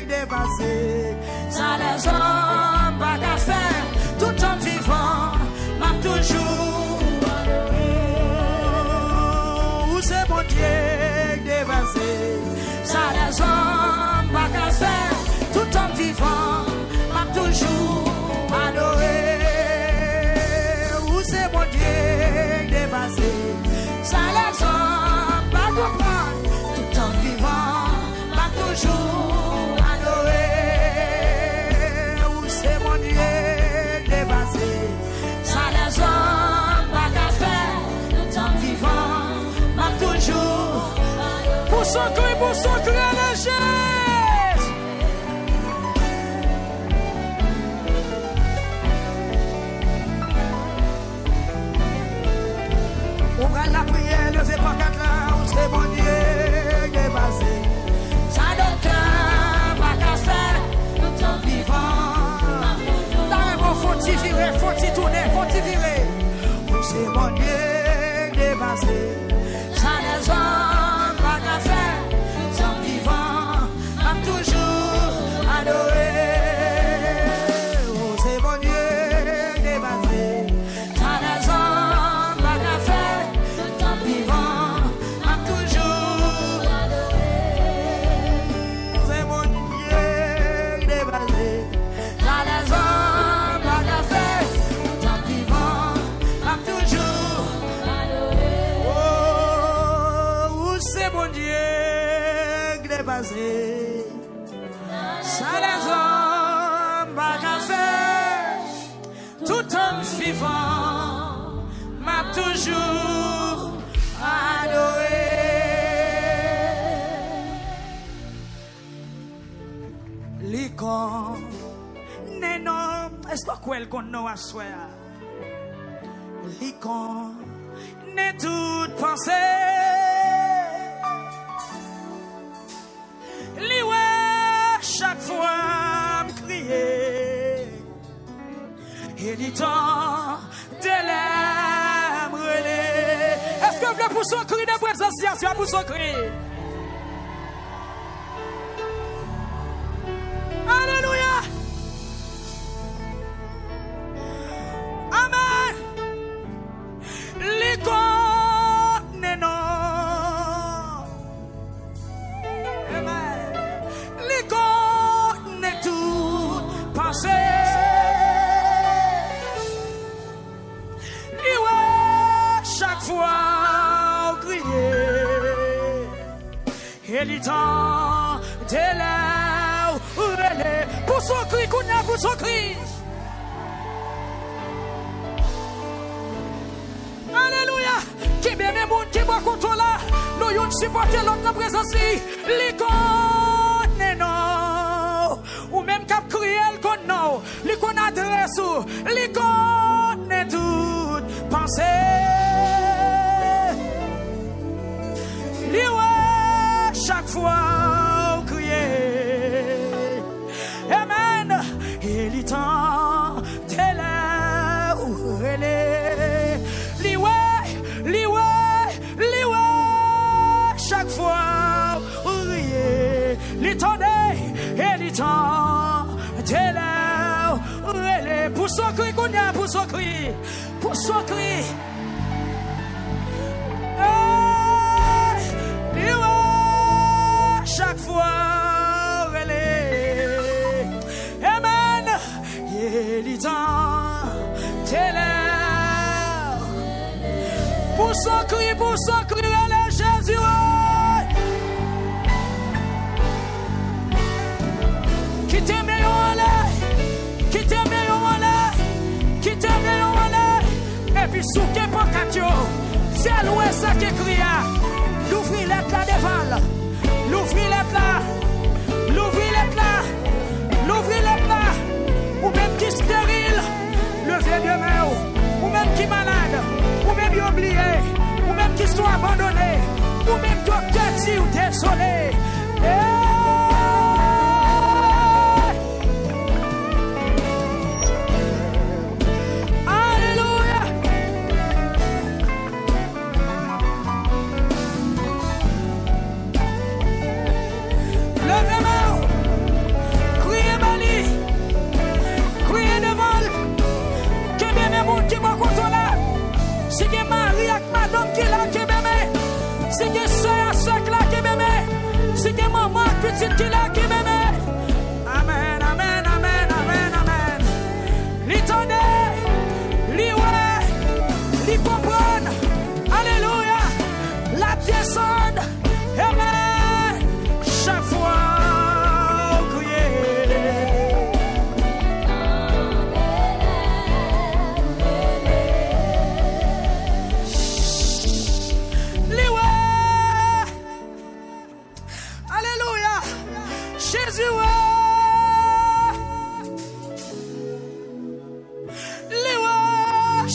dépassé. Ça les hommes pas qu'à faire, tout en vivant, m'a toujours où c'est mon Dieu dépassé. Ça les hommes pas qu'à faire, tout en vivant, m'a toujours adoré. Où c'est mon Dieu dépassé. Ça les hommes pas comprendre, tout en vivant, m'a toujours adoré. Où c'est mon Dieu dépassé. Ça les hommes pas qu'à faire, tout en vivant, m'a toujours adoré. Pour son cri la chaise. Ouvrez la prière, levez pas quatre là, où c'est mon Dieu dépassé. Ça docteur, pas qu'à faire, tout en vivant. Dans le mot, faut-il virer, faut-il tourner, faut-il virer. Où c'est mon Dieu dépassé. Ça les hommes, pas qu'à faire, tout en vivant, m'a toujours adoré. Où c'est mon Dieu dépassé. Ça les hommes, pas qu'à faire, tout en vivant, m'a toujours adoré. Où c'est mon Dieu dépassé. Ça les hommes, pas qu'à faire, tout en vivant, m'a toujours adoré. Oh, où c'est mon Dieu dépassé. Ça les hommes, pas qu'à faire, tout en vivant, m'a toujours adoré. L'icône, non, est-ce que qu'on nous a souhaité? L'icône, n'est toute pensée. Liwe, chaque fois me crier. Et du temps de l'âme relais. Est-ce que vous voulez pour son cri de présence, pour son cri? Alléluia. Amen. L'icône non. Amen. L'icône est tout pensée. Chaque fois crier. Et le temps de là pour son cri, pour son cri. Alléluia. Qui bien les monde qui va contre là, nous yon supporter l'autre présence. L'icône non. Ou même cap crier l'icône non. L'icône adresse ou l'icône est toute pensée. Chaque fois au crier, Amen. Et le temps de là où elle est, liwe, chaque fois au crier, le temps et le temps de là où elle est, pour son cri, pour son cri, pour son cri. Chaque fois elle est, Amen. Et le temps t'es là. Pour son cri, elle est Jésus. Qui t'aime en l'air, qui t'aime en l'air, qui t'aime en l'air. Et puis sous qui pas catio, c'est l'ouest ça qui cria. L'ouvrir les plats devant. L'ouvrir les plats, l'ouvrir les plats, ou même qui stérile, levez de main, ou même qui malade, ou même qui oublié, ou même qui soit abandonné, ou même docteur dit ou désolé.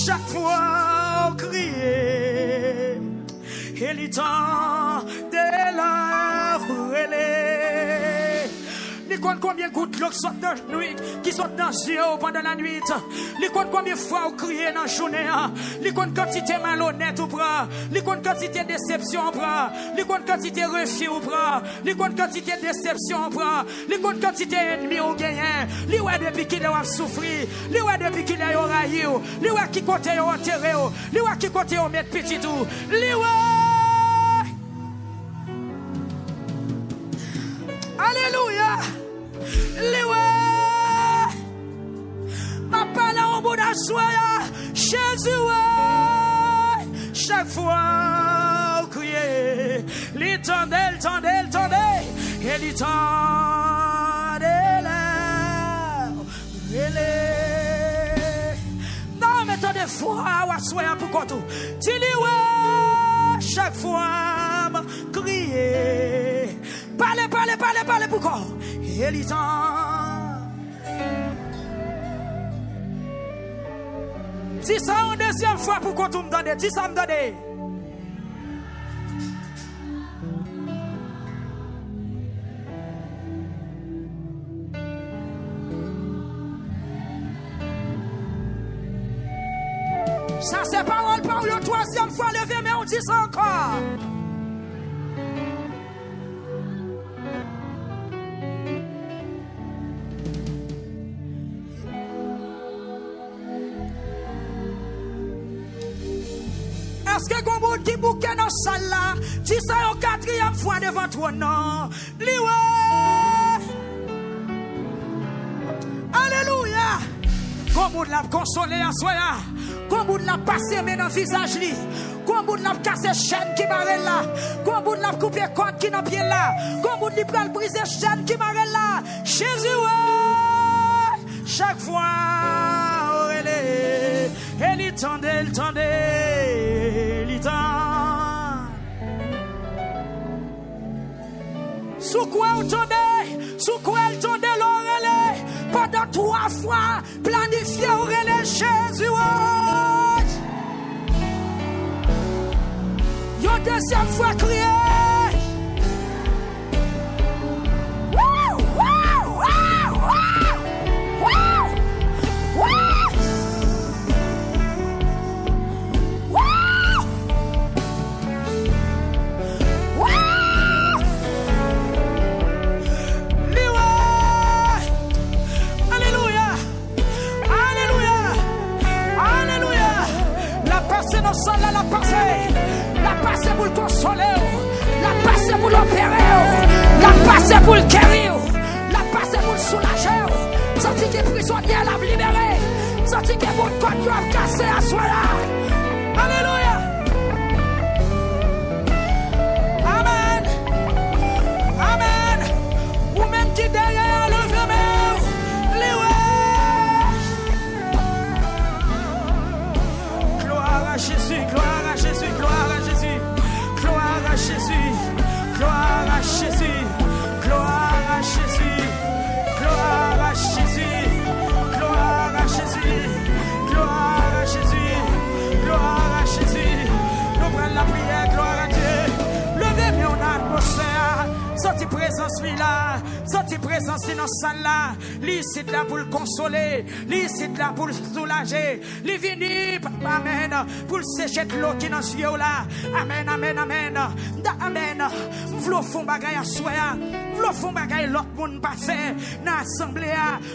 Chaque fois on criait, et le temps de la relais. Il compte combien de gouttes l'eau qui sortent dans la nuit, qui sortent dans les yeux pendant la nuit. Il compte combien de fois on criait dans la journée. Il compte quantité malhonnête ou pas. Il compte quantité déception ou pas. Il compte quantité refus ou pas. Il compte quantité déception ou pas. Il compte quantité ennemi ou gagné. Il ouais depuis qu'il a souffert. Il ouais depuis qu'il a raillé. Il ouais qui côté a enterré. Il ouais qui côté a mettre petit tout. Il ouais. Alléluia. Ma parole en bout d'assoya, Jésus, chaque fois, on criait, l'étendel, et l'étendel, non, mais tant de fois, on assoya pour quoi tout, chaque fois, on criait, parlez, pourquoi, et l'étendel. Si ça une deuxième fois pour qu'on me donne, si ça me donne. Ça c'est parole par une troisième fois levé, mais on dit ça encore. Est-ce que vous avez qui bouquet dans la salle là? Dis ça une quatrième fois devant toi, non? Liwe! Alléluia! Comme vous l'avez consolé à soi là? Comme vous l'avez passé dans le visage li? Comme vous l'avez cassé chaîne qui barre là? Comme vous l'avez coupé corde qui dans pied là? Comme vous l'avez brisé chaîne qui barre là? Jésus, chaque fois, elle tendait. Sous quoi elle tendait l'oreille pendant 3 fois planifié l'oreille Jésus. Une deuxième fois crié. La passe pour le consoler, la passe pour l'opérer, la passe pour le guérir, la passe pour le soulager. Senti que prisonnier l'a libéré, senti que mon corps doit casser à soi là. Alléluia. Amen. Amen. Ou même qui derrière le vieux gloire à Jésus, gloire à Jésus, gloire à Jésus, gloire à Jésus, gloire à Jésus, gloire à Jésus, gloire à Jésus, gloire à Jésus, gloire à Jésus, gloire à Jésus. Nous prenons la prière, gloire à Dieu. Levez-moi en atmosphère, sorti présence là, sorti présence dans la salle là. Lui c'est là pour le consoler, lui c'est là pour le soulager. Lui vini, amen, pour le sécher de l'eau qui est dans ce yeux là. Amen, amen, amen, amen. V'lou font bagay à soi, v'lou font bagay l'autre monde pas fait dans l'assemblée.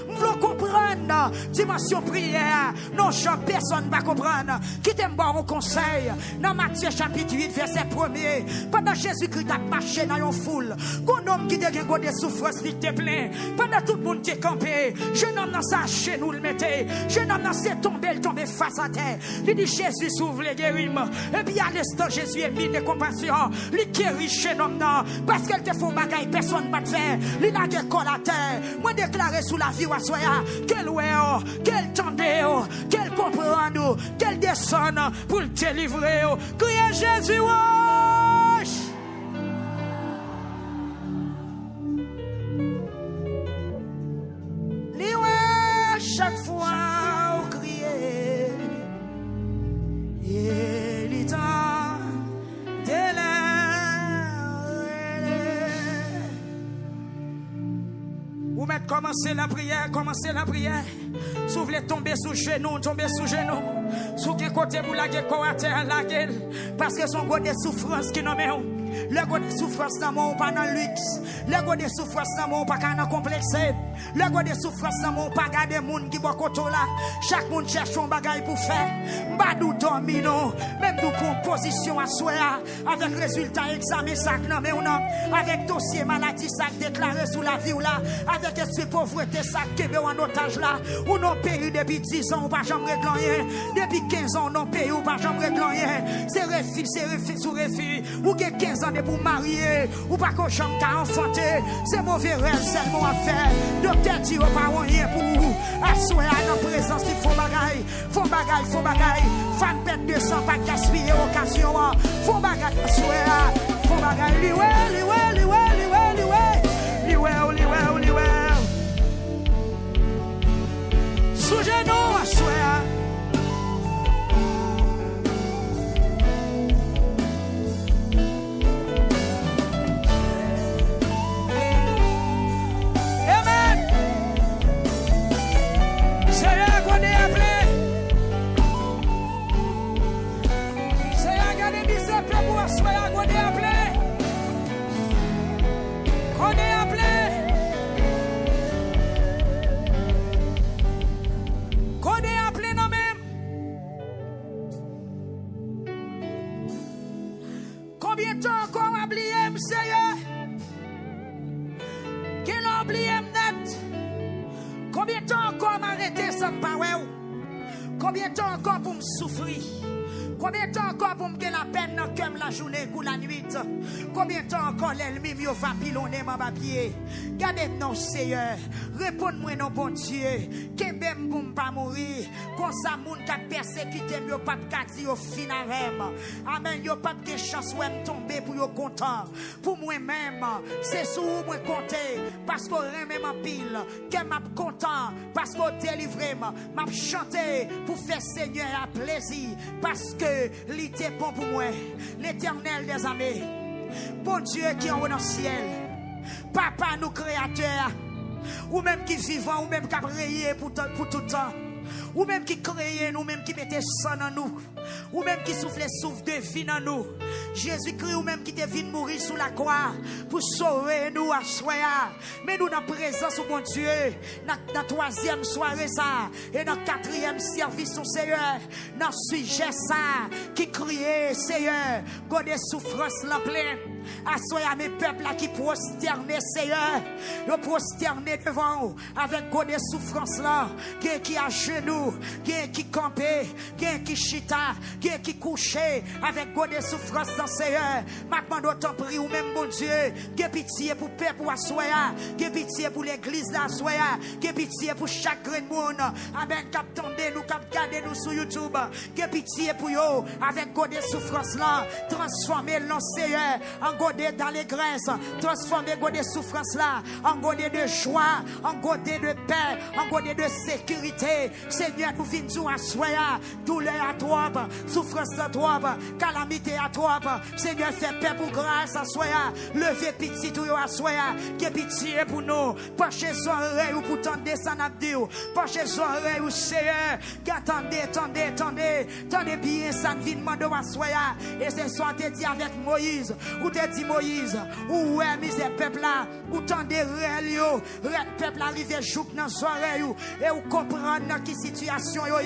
V'lou comprendre dimension prière. Non, personne va comprendre. Qui t'aime bon au conseil dans Matthieu chapitre 8 verset 1er. Pendant Jésus-Christ a marché dans une foule, un homme qui devient des souffrances qui te plaît. Pendant tout le monde qui est campé, jeune homme dans sa chaîne nous le mettez. Jeune homme dans ses tombé, il tombe face à terre. Il dit Jésus s'ouvre les guérim. Et puis à l'instant Jésus est mis de compassion. Il guérit jeune homme non. Parce qu'elle te fait bagaille, personne ne va te faire. Il a des cols à terre. Moi déclaré sous la vie à soya. Qu'elle ouais, qu'elle tende, qu'elle comprend, qu'elle descend pour te délivrer. Criez Jésus. chaque fois on criait, et l'état de Vous mettez commencer la prière, Si vous voulez tomber sous genoux, Sous quel côté vous laguez corps à terre, laguez. Parce que son goût de souffrance qui nous met. Le goût de souffrance dans mon pas dans le luxe. Le goût de souffrance dans mon pas dans complexe. Le goût de souffrance dans mon pas garder monde qui boit côté là. Chaque monde cherche un bagage pour faire. Mbadou domino. Même nous composition à soir. Avec résultat examen ça non mais on a. Avec dossier maladie ça déclaré sous la vie ou là. Avec esprit pauvreté ça qui est en otage là. Ou non pays depuis 10 ans ou pas jamais régler rien. Depuis 15 ans non pays ou pas jamais régler rien. C'est refus sous refus. Ou 15 ans de pour marier. Ou pas qu'on chante qu'à enfanter. C'est mauvais rêve seulement à faire. Docteur dit au pas rien pour vous. Assoyer à notre présence il faut bagaille. Faut bagaille. Fan pète de sang pas gaspiller occasion. Faut bagaille assoyer. Faut bagaille liwe. Sous genou assoyer. Combien de temps encore oublié, Seigneur? Qu'il a oublié net? Combien de temps encore m'arrêter sans parole? Combien de temps encore pour me souffrir? Combien de temps encore pour me gagner la peine dans comme la journée ou la nuit? Combien de temps encore l'ennemi me va pilonner ma papier? Gardez-nous, Seigneur. Réponds-moi, non, bon Dieu. Que même pour ne pas mourir. Comme ça, moun qui a persécuté, yo pas de au final. Amen. Yo pas de chance où me tomber pour yo content. Pour moi-même, c'est sous moi compter. Parce qu'on remet ma pile. Que m'a content. Parce qu'on délivre. M'a chanté pour faire Seigneur à plaisir. Parce que l'ité bon pour moi. L'éternel des armées. Bon Dieu qui est en haut dans le ciel. Papa, nous créateurs. Ou même qui vivant, ou même qui a créé pour tout le temps. Ou même qui créait nous, même qui mettait sang dans nous. Ou même qui soufflait souffle de vie dans nous. Jésus-Christ ou même qui te venu mourir sous la croix pour sauver nous à soi. Mais nous dans la présence de mon Dieu, dans la troisième soirée ça, et dans le quatrième service au Seigneur, dans le sujet ça, qui criait Seigneur, God des souffrances la pleine. Assoyez à mes peuples là qui prosternent, Seigneur. Ils prosternent devant vous avec des souffrances là. Qui à genoux, qui campé, qui chita, qui couché avec des souffrances dans Seigneur. Maintenant, d'autant prie ou même bon Dieu. Qui pitié pour peuple ou assoya. Qui pitié pour l'église là, assoya. Qui pitié pour chaque grain de monde. Amen. Cap tendez nous, cap gardez nous sur YouTube. Qui pitié pour yo avec des souffrances là. Transformez le Seigneur en godé d'allégresse, transformer godé souffrance là en godé de joie, en godé de paix, en godé de sécurité. Seigneur, nous venons à soi, douleur à toi, souffrance à toi, calamité à toi. Seigneur, fais paix pour grâce à soi, levez pitié tout à soi, que pitié pour nous. Penchez son oreille ou pour tendre ça n'a dit, penchez son oreille ou Seigneur, attendez bien ça ne vient demander à soi. Et ce soir te dit avec Moïse, ou te dit Moïse, ou ouais, misère peuple là, ou tendez réel peuple arrivé jouk dans soirée et ou comprendre qui situation yo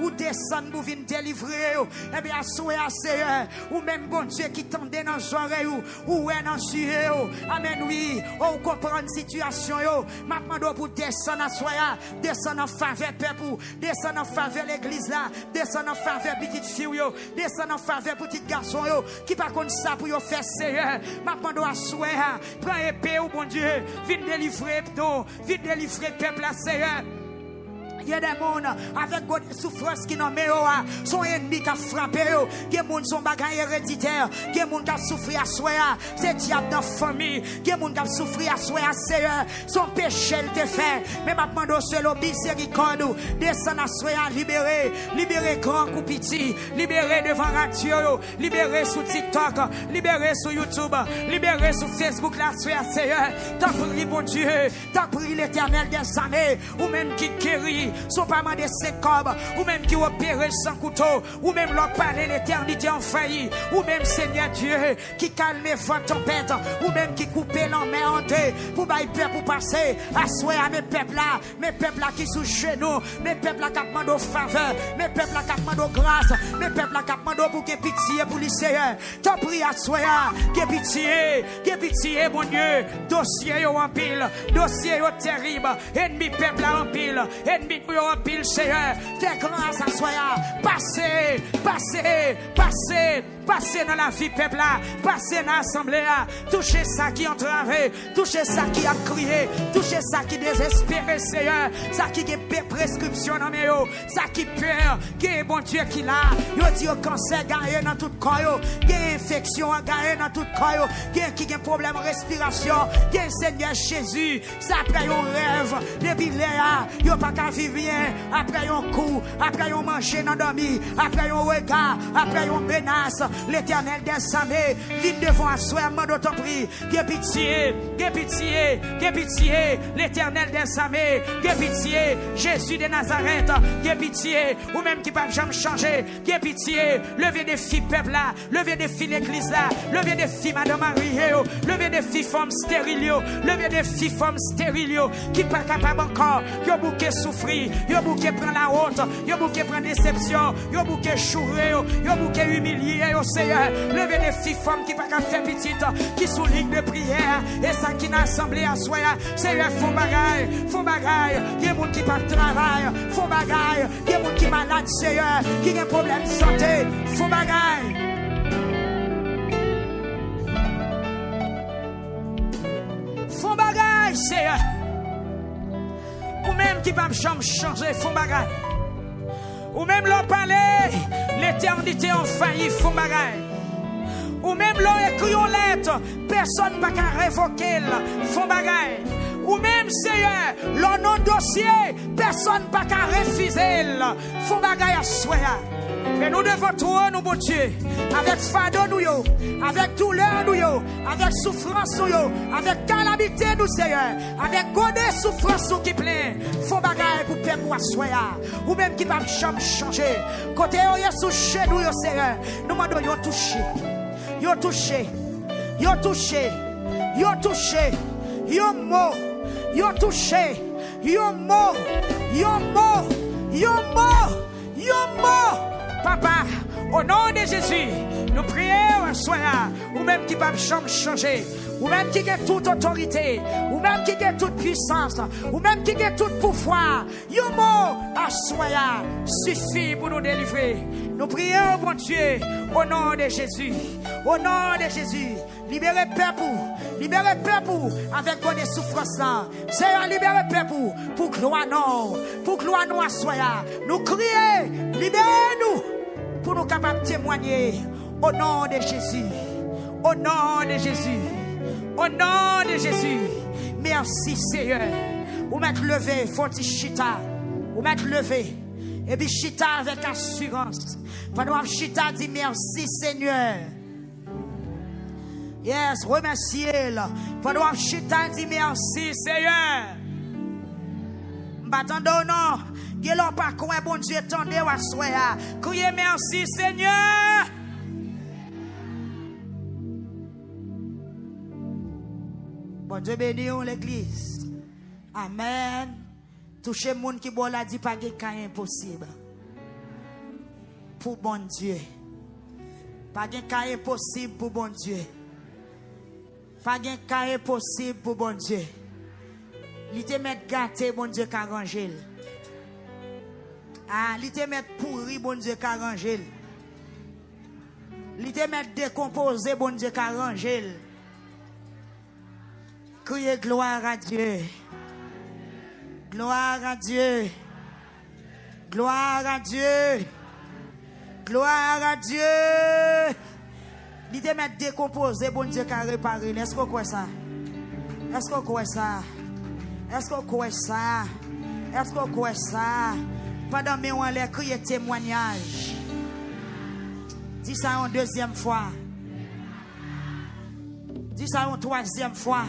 ou descendre pour venir délivrer et bien assoyer Seigneur ou même bon Dieu qui tendait dans soirée ou ouais dans sujet amen oui ou comprendre situation yo maintenant pour descendre soirée descendre en faveur peuple descendre en faveur l'église là descendre en faveur petite fille yo descendre en faveur petit garçon yo qui pas comme ça pour yo faire Seigneur maintenant à souhait prends épée au bon Dieu viens délivrer peuple à Seigneur Il y a des gens avec des souffrances qui n'ont pas son ennemi qui a frappé. Il y a des gens qui sont bagages héréditaires. Il y a des gens qui ont souffert à soi. C'est diable dans la famille. Il y a des gens qui ont souffert à soi. Son péché te fait. Mais maintenant, c'est l'obiséricorde. Descend à soi, libérer. Libérer grand ou petit. Libérer devant radio. Libérer sur TikTok. Libérer sur YouTube. Libérer sur Facebook. La soi, Seigneur. T'as pris, bon Dieu. T'as pris l'éternel des années. Ou même qui guérit. Son pas de 5 cobes. Ou même qui opère sans couteau. Ou même leur parler l'éternité en failli. Ou même Seigneur Dieu. Qui calme votre tempête. Ou même qui coupe l'enmer en deux. Pour bailler peuple pour passer. Assoyer à mes peuples là. Mes peuples là qui sont chez nous. Mes peuples là qui demandent faveur. Mes peuples là qui demandent grâce. Mes peuples là qui demandent pour que pitié pour les Seigneur. T'en prie à soya. Que pitié, mon Dieu. Dossier en pile. Dossier terrible. Ennemi peuple là en pile. Ennemi en pile, Seigneur. Fais grâce à soya. Passez dans la vie peuple là, passez dans l'assemblée là, touchez ça qui entravé, touchez ça qui a crié, touchez ça qui désespéré, Seigneur, ça qui a prescription dans mes yeux, ça qui peur, qui est bon Dieu qui l'a, yo dit au cancer gagné dans tout corps, qui a infection gagné dans tout corps, qui a problème respiration, qui a Seigneur Jésus, ça après un rêve, depuis là, yo pas qu'à vivre bien, après un coup, après un manger dans dormi, après un regard, après une menace. L'éternel des armées, vite devant soi, mande ton prix. Que pitié, l'éternel des armées, que pitié, Jésus de Nazareth, que pitié, ou même qui ne jamais changer, que pitié, levez des filles peuple là, levez des filles l'église là, levez des filles Madame Marie, levez des filles femmes stériles, levez des filles femmes stériles, qui pas capable encore, yo bouquet souffrir, yo bouquet prend la honte, yo bouquet prend déception, yo bouquet chourer, yo bouquet humilier, Seigneur, levez les filles femmes qui ne peuvent pas faire petite, qui sont ligne de prière, et ça qui n'a assemblé à soi, Seigneur, font bagaille, il y a des gens qui pas de travail, font bagaille, il y a des gens qui sont malades, Seigneur, qui ont des problèmes de santé, font bagaille. Font bagaille, Seigneur. Ou même qui ne peuvent pas changer, font bagaille. Ou même leur palais, l'éternité en failli, font bagaille. Ou même leur écrit en lettre, personne ne peut révoquer, font bagaille. Ou même, Seigneur, leur non dossier, personne ne peut refuser, font bagaille à soi. Mais nous devons trouver nous, bon Dieu, avec fardeau nous, avec douleur nous, avec souffrance nous, avec calamité nous, Seigneur, avec godé souffrance nous qui plein, faut bagaille pour perdre ou assoya, ou même qui va jamais changer. Côté où sous chez nous, Seigneur, nous demandons yo toucher, yo toucher, yo toucher, yo toucher, yo mort, yo toucher, yo mort, yo mort, yo mort, yo mort. Papa, au nom de Jésus, nous prions un soir, ou même qui va changer, ou même qui a toute autorité, ou même qui a toute puissance, ou même qui a tout pouvoir. Yomo, à soir, suffit pour nous délivrer. Nous prions, bon Dieu, au nom de Jésus, au nom de Jésus. Libérez peuple avec des souffrances. Seigneur, libérez peuple pour gloire nous à soya. Nous crions, libérez-nous pour nous capables de témoigner au nom de Jésus. Au nom de Jésus. Au nom de Jésus. Merci Seigneur. Vous m'êtes levé, faut-il chita. Vous m'êtes levé. Et puis chita avec assurance. Pendant que chita dit merci Seigneur. Yes, remerciez-le. Pendant que chita dit merci Seigneur. M'attendons non. Qu'il n'a pas quoi, bon Dieu, tendez à soi. Criez merci Seigneur. Bon Dieu bénit l'église. Amen. Touchez le monde qui boit la dit pas qu'il est impossible. Pour bon Dieu. Pas qu'il est impossible pour bon Dieu. Pas qu'il est impossible pour bon Dieu. Il te met gâté, bon Dieu, qu'arranger. Ah, il te met pourri, bon Dieu, qu'arranger. Il te met décomposé, bon Dieu, qu'arranger. Criez gloire à Dieu. Gloire à Dieu. Gloire à Dieu. Gloire à Dieu. Il te met décomposé, bon Dieu qui a réparé. Est-ce qu'on croit ça? Est-ce qu'on croit ça? Est-ce qu'on croit ça? Est-ce qu'on croit ça? Pendant que on les crié témoignage. Dis ça une deuxième fois. Dis ça une troisième fois.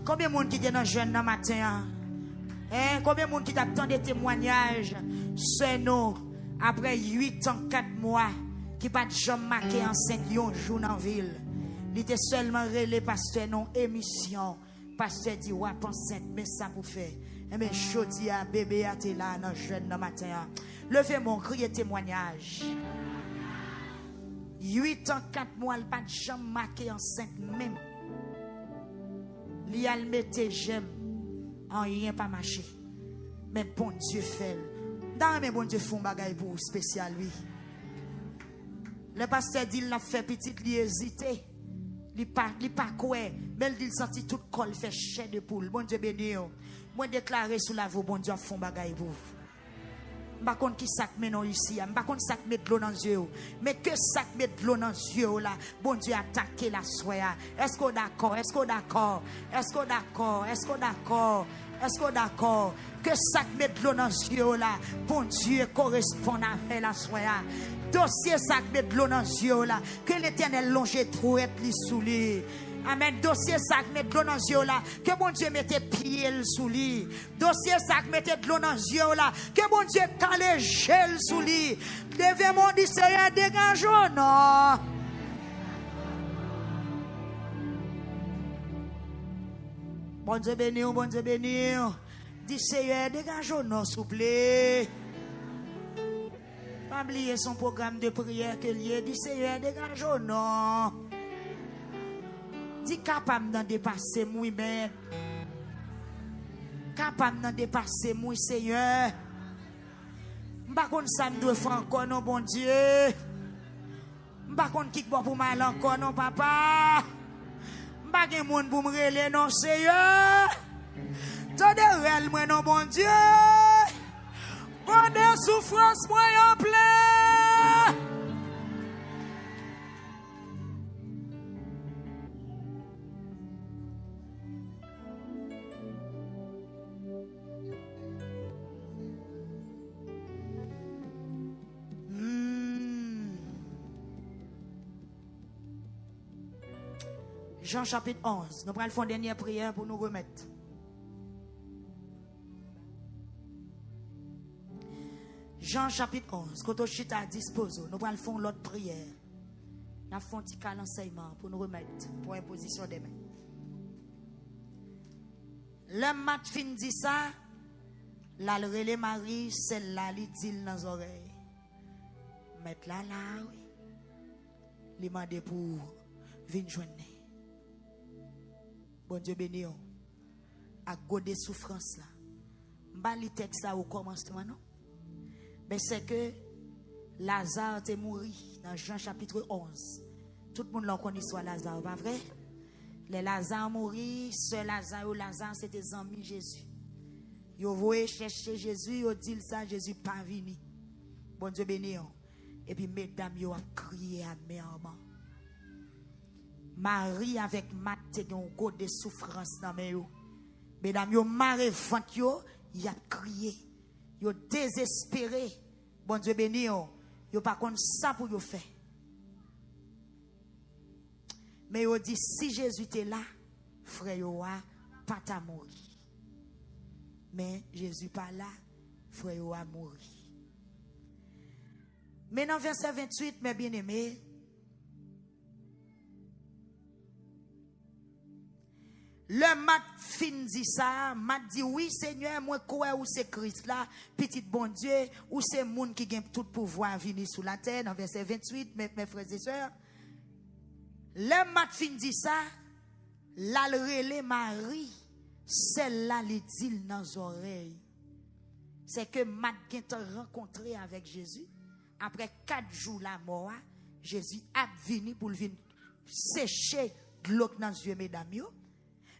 Combien de monde qui est dans le jeune dans le matin? Combien de monde qui attend des témoignages? C'est nous, après 8 ans, 4 mois, qui pas de jamais marqué enceinte un jour dans la ville. Il était seulement relé pasteur non émission. Pasteur dit, ouais, enceinte, mais ça pour faire. Eh bien, je dis à bébé, à là, dans le jeune dans le matin. Levez mon cri témoignage. 8 ans, 4 mois, il pas de jamais marqué enceinte même. Il a le mettre j'aime. En rien pas marché. Mais bon Dieu fait. Dans mes bon Dieu font bagaille pour spécial lui. Le pasteur dit il l'a fait petite, il hésité. Il pas quoi. Mais il senti tout col fait chair de poule. Bon Dieu béni. Moi déclarer sous la voix bon Dieu font bagaille pour. Par contre qui sac met non ici, par contre sac met de l'eau dans les yeux. Mais que sac met de l'eau dans les yeux là, bon Dieu attaquer la soya. Est-ce qu'on d'accord? Est-ce qu'on d'accord? Est-ce qu'on d'accord? Est-ce qu'on d'accord? Est-ce qu'on d'accord? Que sac met de l'eau dans les yeux là, bon Dieu correspond à la soya. Dossier sac met de l'eau dans les yeux là, que l'Éternel longe trop être li sous lui. Amen. Dossier sac met de l'eau dans les yeux là. Que bon Dieu mette pied sous lui. Dossier sac mette de l'eau dans les yeux là. Que bon Dieu cale gel sous lui. Devez mon dire Seigneur dégage non. Bon Dieu béni, bon Dieu béni. Dis Seigneur dégage non s'il vous plaît. Pas oublier son programme de prière que lié. Dis Seigneur dégage non. Dis capable d'en dépasser moi-même. Capable d'en dépasser moi, Seigneur. Par contre, ça me doit faire encore, non, bon Dieu. Par contre, qui boit pour mal encore, non, papa. Par contre, monde pour me relayer, non, Seigneur. Tendez réel, moi, non, bon Dieu. Bon de souffrance, moi, en plein. Jean chapitre 11. Nous allons faire une dernière prière pour nous remettre. Jean chapitre 11. Quand on chita à disposition, nous allons faire l'autre prière. Nous allons faire un petit cas d'enseignement pour nous remettre pour imposition des mains. Le mat fin dit ça, la relais Marie, celle-là, li dit dans les oreilles. Mettre là, oui. Li mande pour venir joindre. Bon Dieu béni, à goder souffrance là. M'ba li texte ça au commencement non. Mais c'est que Lazare est mort dans Jean chapitre 11. Tout le monde l'a connaît soit Lazare, pas vrai? Les Lazare mourir, seul Lazare c'était amis Jésus. Yo voye chercher Jésus, yo dit ça Jésus pas venu. Bon Dieu béni. Et puis mesdames yo a crié amèrement. Marie avec Matthe qui ont un de souffrance dans mes yo. Mesdames yo marre vent yo, y a crié. Yo désespéré. Bon Dieu béni yo pas contre ça pour yo faire. Mais yo dit si Jésus était là, frère yo a pas ta mourir. Mais Jésus pas là, frère yo a mourir. Mais dans verset 28, mes bien-aimés, le mat fin dit ça, mat dit oui Seigneur, moi crois ou c'est Christ là, petit bon Dieu, ou c'est monde qui gagne tout pouvoir venir sur la terre, dans verset 28, mes frères et sœurs. Le mat fin dit ça, la relé Marie, celle-là les dit dans les oreilles. C'est que mat qui t'a rencontré avec Jésus, après 4 jours la mort, Jésus a venu pour venir sécher de l'eau dans les yeux, mesdames.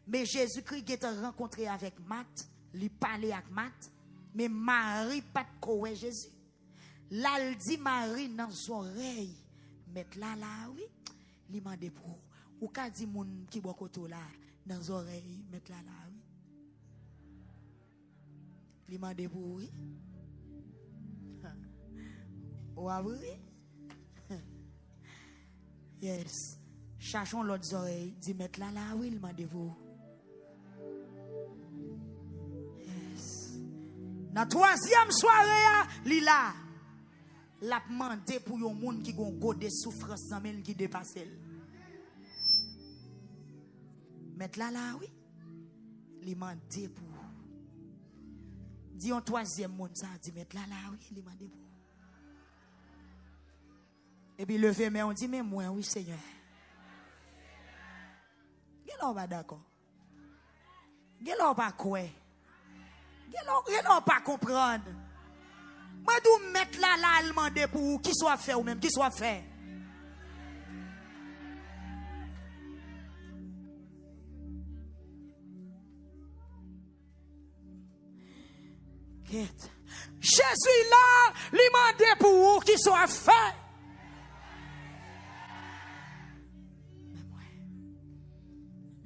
Mais Jésus-Christ qui était rencontré avec Matt, lui parlait avec Matt, Mais Marie pas de quoi Jésus. Là, elle dit Marie dans son oreille. Mettre là, oui. Il m'a demandé pour. Ou qu'a dit moun qui boit koto là, dans son oreille, mettre là, oui. Il m'a demandé pour, oui. Ou oui. Yes. Cherchons l'autre oreille. Dit mettre là, oui, il m'a demandé pour. Dans la troisième soirée, Lila l'a demandé pour un monde qui a un de souffrance qui dépasse. Mettre là, oui. Il m'a demandé pour. Dit un troisième monde, ça dit mettre là, oui. Il m'a demandé pour. Et puis lever, mais on dit, mais moi, oui, Seigneur. Qu'est-ce qu'on va d'accord? Qu'est-ce qu'on va quoi? Qu'est-ce qu'on pas comprendre? Moi, d'où mettre là, elle demande pour qui soit fait ou même qui soit fait. Jésus là, lui demande pour qui soit fait.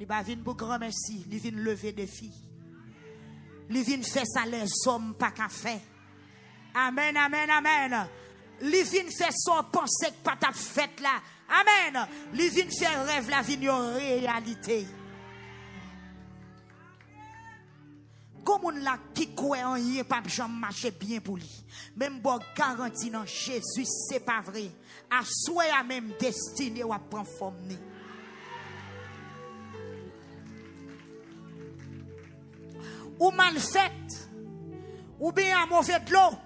Il va venir pour grand merci, il vient lever des filles. Il vient faire ça les hommes pas qu'à faire. Amen, amen, amen. Il vient faire son pensée que pas ta fête là. Amen. Il vient faire rêve la vie en réalité. Comme on l'a qui croit en rien pas jamais marcher bien pour lui. Même bon garantie dans Jésus c'est pas vrai. À souhait à même destiné ou à prendre forme. Ou mal fait, ou bien un mauvais de l'eau.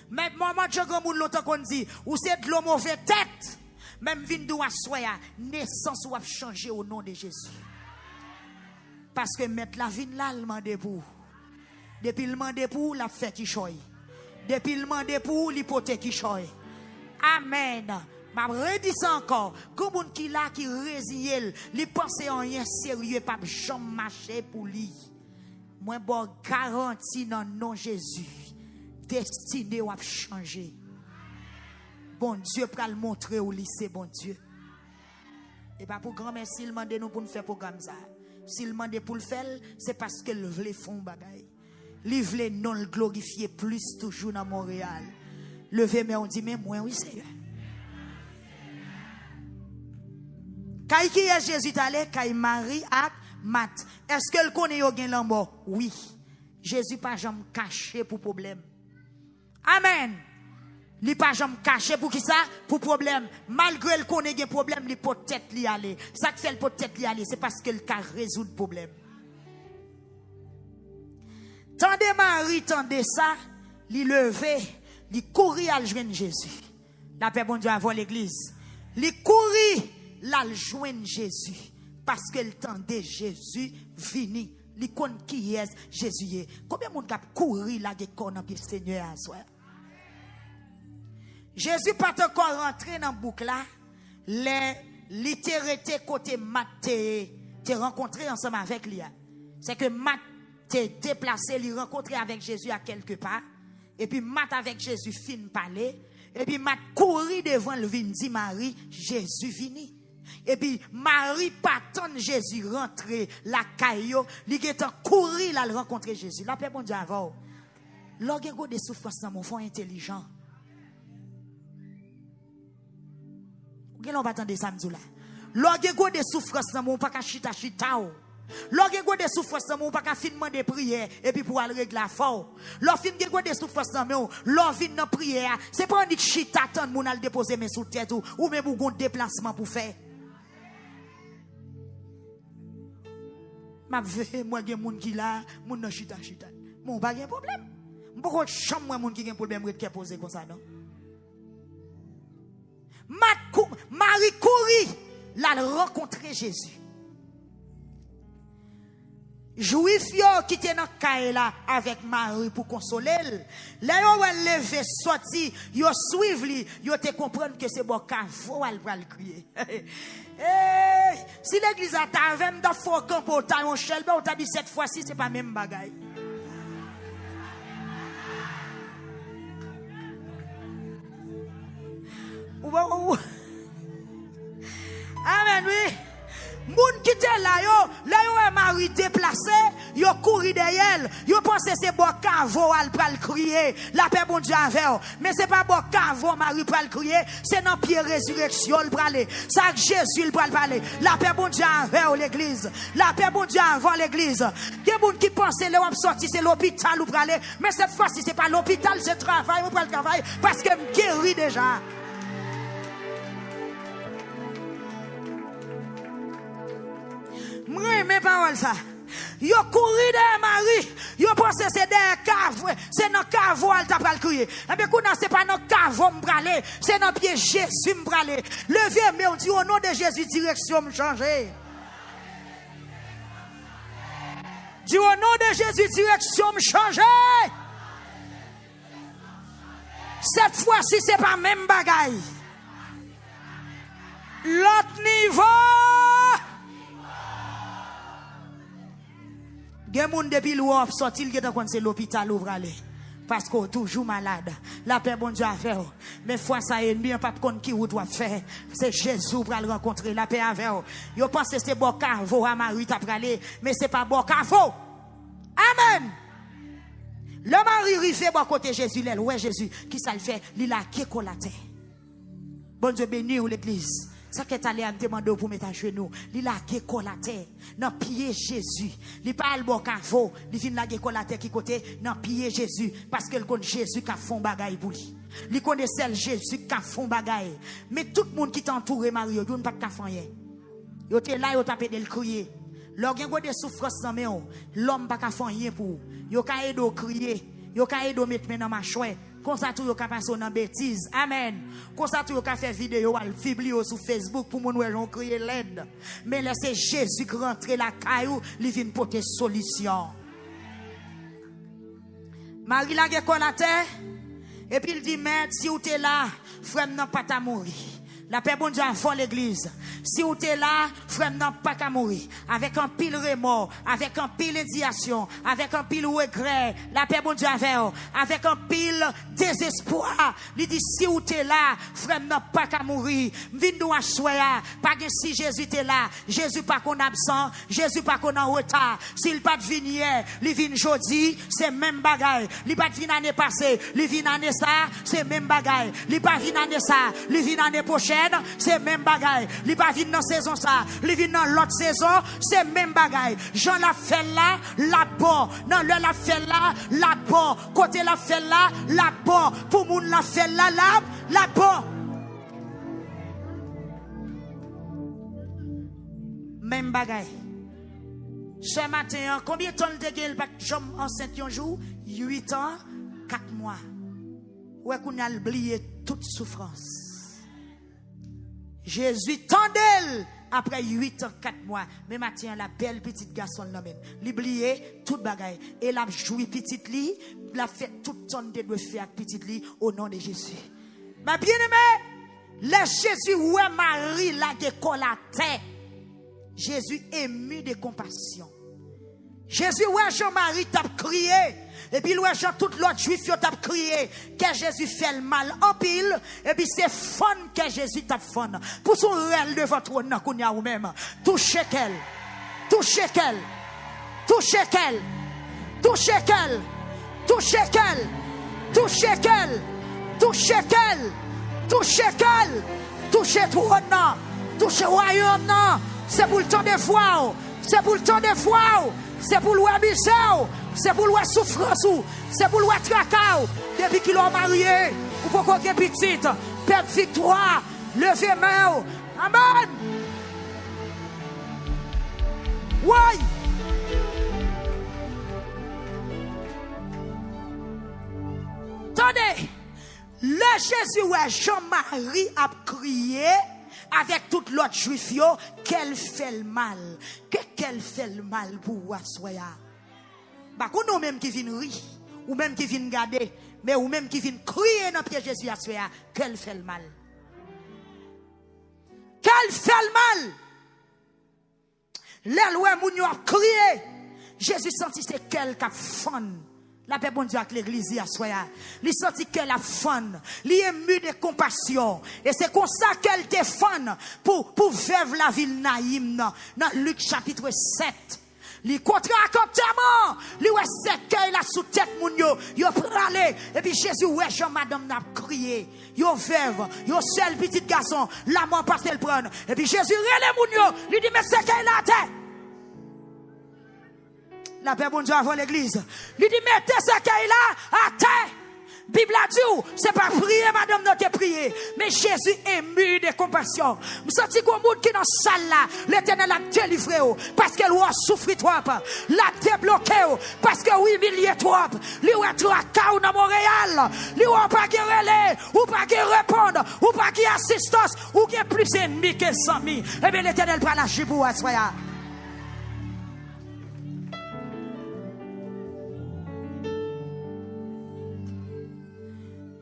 Même maman, je comme l'autre qu'on dit, ou c'est de l'eau mauvais tête. Même vindou à soya, naissance ou a changé au nom de Jésus. Parce que mettre la vie là, le demande pour. Depuis le demande pour, la fête qui choye. Depuis le demande pour, l'hypothèque qui choye. Amen. Ma redis ça encore. Comme on qui là, qui résille, li pense en rien sérieux, pas jamais marcher pour lui. Moi, bon, garantie dans le nom de Jésus, destiné ou à changer. Bon Dieu, pour le montrer au lycée, bon Dieu. Et pas pour grand merci, il demande nous pour nous faire programme ça. S'il demande pour le faire, c'est parce qu'il veut faire un bagay. Il veut non le glorifier plus toujours dans Montréal. Levez, mais on dit, mais moi, oui, Seigneur. Quand qui est Jésus allé, quand Marie a Mat, est-ce qu'elle connaît yon lambo? Oui. Jésus pas jamais caché pour problème. Amen. Il pas jamais caché pour qui ça? Pour problème. Malgré elle connaît gen problème, il peut-être li aller. Ça que fait elle peut-être li aller, c'est parce qu'elle a résoudre le problème. Tendez Marie, tendez ça, li levé, li courir à joindre Jésus. La paix bon Dieu avant l'église. Li courir la joindre Jésus. Parce qu'elle tendait Jésus vini. Li kon qui est Jésus. Combien de monde a couru la gekon dans le Seigneur à soi? Jésus pas encore rentré dans boucle là. Les littéraires côté Matthieu te rencontré ensemble avec lui. C'est que Matt t'es déplacé, il rencontré avec Jésus à quelque part. Et puis Matt avec Jésus fin parler. Et puis Matt courir devant le vin dit Marie, Jésus vini. Et puis Marie patronne Jésus rentrer la caillou, li getan courir là rencontrer Jésus. La paix bon Dieu avant. Lorsque des souffrances dans mon fond intelligent. Ou on va attendre samedi là. Lorsque des souffrances dans mon pas ka chita chita. Lorsque des souffrances dans mon pas ka finement de prière et puis pour aller régler la fort. Lorsque des souffrances dans mon, lorsque dans prière, c'est pas dit chita attendre mon al déposer mes sous tête ou même ou gon déplacement pour faire. Ma ve moi gen moun qui là moun nan chita chita mon pas gen problème m'poko chambre moi moun qui gen problème rete poser comme ça non Marie courit la rencontrer Jésus. Juif yo qui était dans caille là avec Marie pour consoler. Là yo levé sorti, yo suivre li, yo te comprendre que c'est bon cavo elle va le crier. Hey, si l'église a ta 20 dans fort camp pour ta on chelbe ou ta dit cette fois-ci c'est pas même bagaille. Amen, oui. Moun qui était là, yo est mari déplacé, yo couru derrière, yo pense c'est bon cavo al pral crier, la paix bon Dieu avec. Mais c'est pas bon cavo mari pral crier, c'est dans pied résurrection le praler. Ça que Jésus le pral parler. La paix bon Dieu avec l'église. La paix bon Dieu avant l'église. Il y a moun qui pense le wap sorti c'est l'hôpital ou praler, mais cette fois-ci c'est pas l'hôpital, c'est travail, ou pral travail parce que me guéri déjà. Moi, mes paroles, ça. Yo couru de Marie. Yo pense c'est des caves. C'est dans cave elle t'a pas le crier. Mais c'est pas dans cave m'bralé. C'est dans pied Jésus m'bralé. Levez, mais on dit au nom de Jésus, direction me changer. Dis au nom de Jésus, direction me changer. Cette fois-ci, c'est pas même bagaille. L'autre niveau. Gen moun depuis l'ouop sorti il gen kon c'est l'hôpital ouvrale parce qu'on toujours malade. La paix bon Dieu a fait. Mais fois ça ennemi pas kon qui ou doit faire. C'est Jésus pour le rencontrer la paix avec. Yo pense c'est bon cavo à Marie t'a pralé mais c'est pas bon cavo. Amen. Le mari rive bon côté Jésus l'aile. Ouais Jésus qui ça le fait, il a kéko la terre. Bon Dieu béni ou l'église. Ça qui est allé à me demander pour mettre à genoux. Il a gagné la terre. Dans pied Jésus. Il parle bon cavo. Il vient la gagner la terre qui côté. Dans pied Jésus. Parce que connaît Jésus qui a fait bagaille pour lui. Il connaît celle Jésus qui a fait bagaille. Mais tout le monde qui t'entoure Mario, il n'a pas de faire rien. Il était là, il a tapé de le crier. Lorsqu'il y a des souffrances dans mes l'homme n'a pas faire rien pour. Il a aidé à crier. Il a aidé à mettre dans ma chouette. Comme ça, tout le monde passe dans bêtise. Amen. Comme ça, tout le monde fait vidéo, vidéo sur Facebook pour nous on crier l'aide. Mais laissez Jésus rentrer la caillou, il vient porter solution. Marie la geko la terre. Et puis il dit, mais si vous êtes là, frère n'a pas à mourir. La paix bon Dieu avant l'église. Si vous êtes là, frère n'a pas qu'à mourir. Avec un pile remords, avec un pile indignation, avec un pile regret. La paix bon Dieu avec un pile désespoir. Il dit, si vous êtes là, frère n'a pas qu'à mourir. Vin nous à choisir. Pas que si Jésus était là, Jésus pas qu'on absent, Jésus pas qu'on en retard. S'il pas de vin hier, il vient jeudi, c'est même bagaille. Il pas de vin année passée, il vient année ça, c'est même bagaille. Il pas vin année ça, il vient année prochaine. C'est même bagaille. Li pas vinn dans saison ça, li vinn dans l'autre saison, c'est même bagaille. Jean la fait là, là-bas. Non, le la fait là, là-bas. Côté la fait là, là-bas. Pour moun la fait là, là-bas. Même bagaille. Ce matin, combien de temps de gueule pas jambe enceinte un jour? 8 ans, 4 mois. Ouais qu'on a oublié toute souffrance. Jésus tendait après 8 ans, 4 mois. Mais maintenant, la belle petite garçon l'amène. L'oublier, toute bagaille. Et la joui petite lit, la fait toute son de faire petite lit au nom de Jésus. Ma bien-aimée, laisse Jésus, ouais, Marie, la décollaté. Jésus ému de compassion. Jésus, ouais, Jean-Marie t'a crié. Et puis, ouais, Jean, tout l'autre juif, t'a crié que Jésus fait le mal en pile. Et puis, c'est fun que Jésus t'a fun. Pour son réel de votre trône, qu'on y a ou même. Touchez qu'elle. Touchez qu'elle. Touchez qu'elle. Touchez qu'elle. Touchez qu'elle. Touchez qu'elle. Touchez qu'elle. Touchez qu'elle. Touchez trône. Touchez royaume. C'est pour le temps des fois. C'est pour le temps des fois. C'est pour le misère. C'est pour le souffrance. C'est pour le tracas. Depuis qu'il a marié, ou pour qu'on ait petite, perdre victoire, lever main. Amen. Oui. Attendez. Le Jésus, ouais, Jean-Marie a crié avec toute l'autre juif, qu'elle fait le mal. Qu'elle fait le mal pour Wassoya. Bah, qu'on nous même qui viennent rire, ou même qui viennent garder, mais ou même qui viennent crier dans pied Jésus Wassoya, qu'elle fait le mal. Qu'elle fait le mal. L'elle, ouais, moun yo a crié. Jésus sentit c'est qu'elle qui a fond La paix bon Dieu avec l'église hier soir. Il senti qu'elle a fun. Il est ému de compassion. Et c'est comme ça qu'elle te fun pour vivre la ville naïm dans Luc chapitre 7. Li contre accompagnement, li ouais cercueil la sous tête moun yo pralé et puis Jésus ouais Jean madame n'a crié, yo veuve, yo seul petit garçon, la mort parce qu'elle prend et puis Jésus relè moun yo, lui dit mais cercueil la terre. La paix bon Dieu avant l'église. Lui dit mettez cercueil là à terre. Bible a dit, c'est pas prier, madame, non te prier. Mais Jésus est ému de compassion. Je sens qu'on monde qui dans la salle là, l'éternel a délivré, parce qu'elle a souffert trop. L'a débloqué, parce que oui, humilié trop. Lui a trop à Kao dans Montréal. Lui a pas qui relais, ou pas qui répondre, ou pas qui assistance, ou qui est plus ennemi que 100 000. Eh bien, l'éternel va lâcher pour vous, soyez.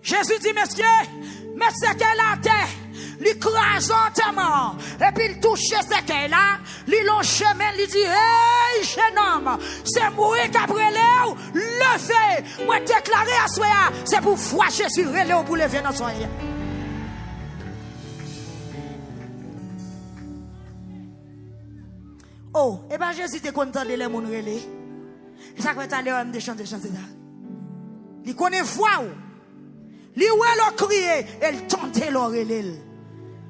Jésus dit, messieurs, mettez ce qu'elle a terre, lui crase entièrement, et puis il touche ce qu'elle a, lui long chemin, lui dit, hey, jeune homme, c'est moi qui a brûlé, levez, moi déclaré à soi, c'est pour foi Jésus, relé pour lever dans son lit. Oh, et bien Jésus était content de les moun relé. Ça va être à l'heure de chanter là. Il connaît voix. Li ouè l'on crié, elle tentait l'oreille.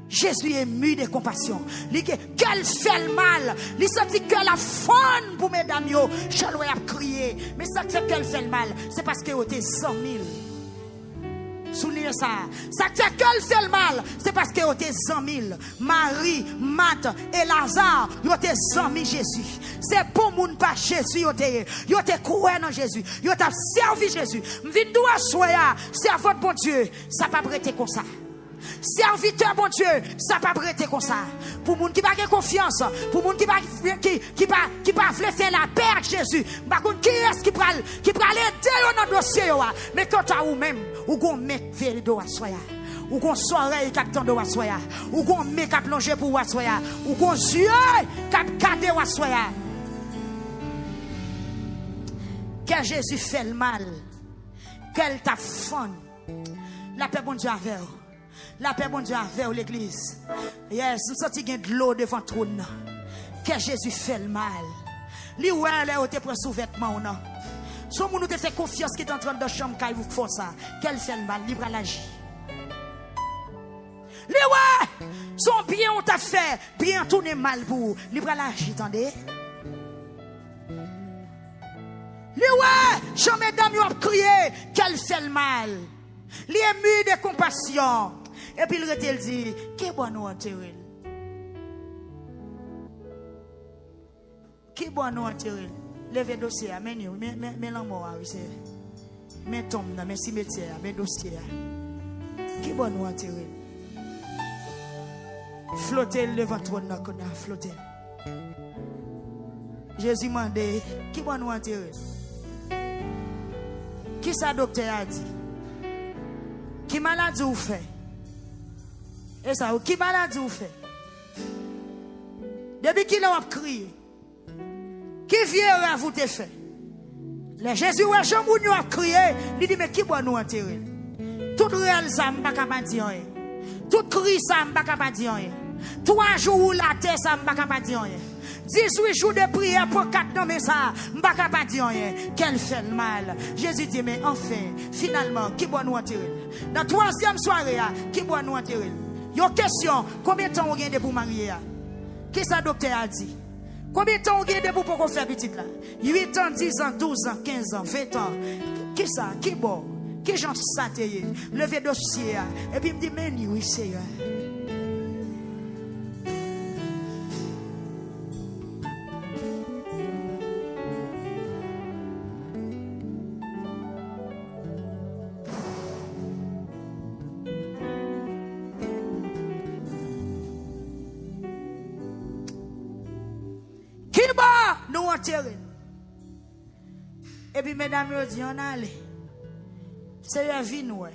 Jésus est ému de compassion. Li qu'elle fait le mal. Li senti qu'elle a faim pour mesdames yo. Chaloué a crié. Mais ça fait qu'elle fait le mal, c'est parce qu'elle était 100 000. Soulignez ça. Ça fait qu'elle fait le mal, c'est parce qu'elle était 100 000. Marie, Marthe et Lazare, ils étaient 100 000 Jésus. C'est pour moun pas Jésus, ils étaient croyants dans Jésus. Ils ont servi Jésus. M'vin doua soya, servante bon Dieu, ça pas prêter comme ça. Serviteur bon Dieu, ça pas prêter comme ça. Pour moun qui pas confiance, pour moun qui pas faire la paix avec Jésus. Par contre, qui est-ce qui pral aider dans dossier mais quand à ou même ou gon mec vers do soya. Ou gon soirée qui attend do soya. Ou gon mec qui plonger pour soya. Ou gon yeux qui garder soya. Que Jésus fait le mal, qu'elle t'a faim. La paix bon Dieu avec vous. La paix bon Dieu avec l'église. Yes, nous sorti de l'eau devant le trône. Que Jésus fait le mal. Li ouais là te prend sous vêtement non. Son moun nous te fait confiance qui est en train de chambre quand vous font ça. Qu'elle fait le mal, libre à l'agir. Li ouais, son bien on t'a fait, bien tourner mal pour libre à l'agir, attendez. Li ouais, Jean mesdames ont crié qu'elle fait le mal. Li ému de compassion. Et puis il dit, qui est bon nous enterrer? Qui est bon nous enterrer? Levez dossier, mais l'amour, mais tombe, mais cimetière, mais dossier. Qui est bon nous enterrer? Flotter devant toi, flotter. Jésus m'a dit, qui est bon nous enterrer? Qui ça docteur a dit? Qui maladie ou fait? Et ça, qui maladie ou fait? Depuis qu'il a crié, qui vient à vous te fait? Les Jésus, ouais, Jean Mounio a crié, il dit, mais qui doit nous enterrer? Tout réel, ça m'a pas dire rien. Tout cri, ça m'a pas dire rien. 3 jours la terre, ça m'a pas dire rien. 18 jours de prière pour 4 noms, mais ça, m'a pas dire rien. Qu'elle fait le mal. Jésus dit, mais enfin, finalement, qui doit nous enterrer? Dans 3e soirée, qui doit nous enterrer? Yon question, combien de temps on gagne pour marier? Qu'est-ce que le docteur a dit? Combien de temps on gagne pour qu'on faire petit là? 8 ans, 10 ans, 12 ans, 15 ans, 20 ans. Qui ça? Qui bon? Qui j'en sateye? Levé dossier. Et puis il me dit, mais oui, Seigneur. Nous enterrer. Et puis mesdames me dit on allait. C'est la vie nous.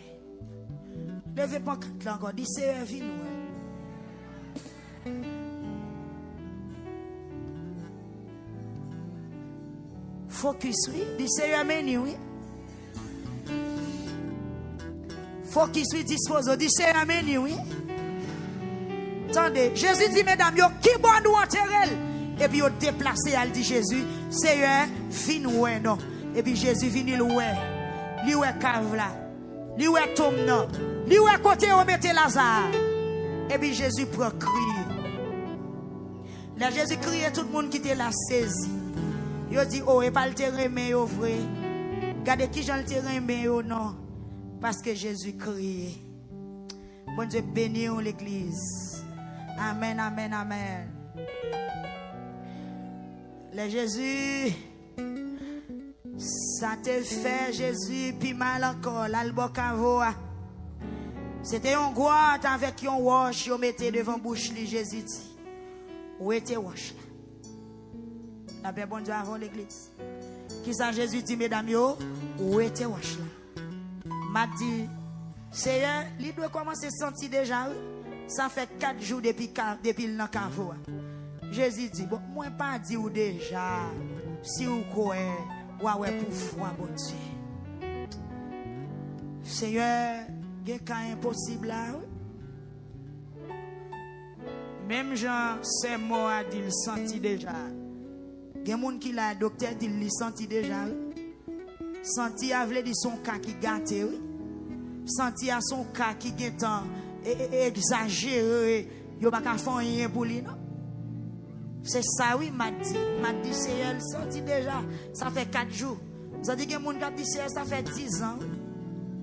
Levez pas là encore, dit c'est la vie nous. Focus oui, dit c'est la menu oui. faut qu'il soit disposé. Dit c'est un menu, oui. Attendez, Jésus dit, mesdames, yo, qui bon nous enterrer? Et puis, yo déplacé, elle dit Jésus, Seigneur, fin ouais, non. Et puis, Jésus vient, il ouais. Li ouais cave là. Li ouais tombe non. Li ouais côté où mettez Lazare. Et puis, Jésus prend crier. Là, Jésus criait, tout le monde qui était là saisi. Il dit, oh, et pas le terrain, mais au vrai. Regardez qui j'ai le terrain, mais au non. Parce que Jésus criait. Bon Dieu, bénis l'église. Amen, amen, amen. Le Jésus, ça te fait Jésus, puis mal encore, l'albocavo. C'était un goût avec un wash, yo mettez devant bouche, Jésus dit, où était wash là? La paix, bon Dieu, avant l'église. Qui ça Jésus dit, mesdames, yo, où était wash là? M'a dit, Seigneur, il doit commencer à sentir déjà, ça fait 4 jours depuis le cavo. Jésus dit, bon, moi pas dit ou déjà, si vous croyez, ouais pour foi, bon Dieu. Seigneur, il y a un cas impossible là. Même Jean, c'est moi a dit, il senti déjà. Il y a des gens qui l'a docteur dit, il senti déjà. Senti a voulu dire son cas qui gâte, oui. Senti à son cas qui est exagéré. Il n'y a pas qu'à faire rien pour lui, non? C'est ça, oui, m'a dit, c'est elle, sorti déjà. Ça fait 4 jours. Ça dit que les gens qui dit, ça fait 10 ans, oui.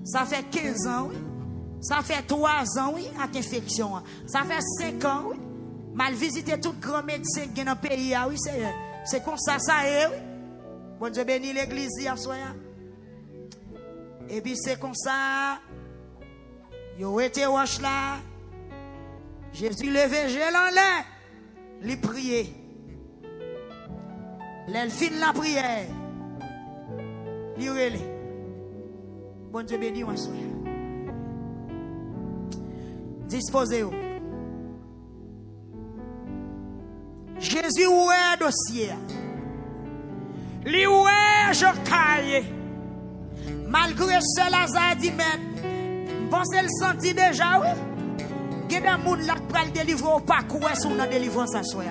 Ça fait 15 ans, oui. Ça fait 3 ans, oui, avec infection. Ça fait 5 ans, oui. Mal visité tout grand médecin qui est dans le pays, oui, c'est comme ça, ça est, oui. Bon Dieu bénit l'église, hier soir. Et puis c'est comme ça. Yo été wash là. Jésus levé, j'ai en l'air. Il priait. Il fin la prière. Il relève. Bon Dieu béni, moi soir. Disposez-vous. Jésus oué dossier. Li oué Jocaille. Malgré ce Lazare dit mais pensez le senti déjà oui. Il y a des gens qui peuvent délivrer au parcours sur la délivrance à soi.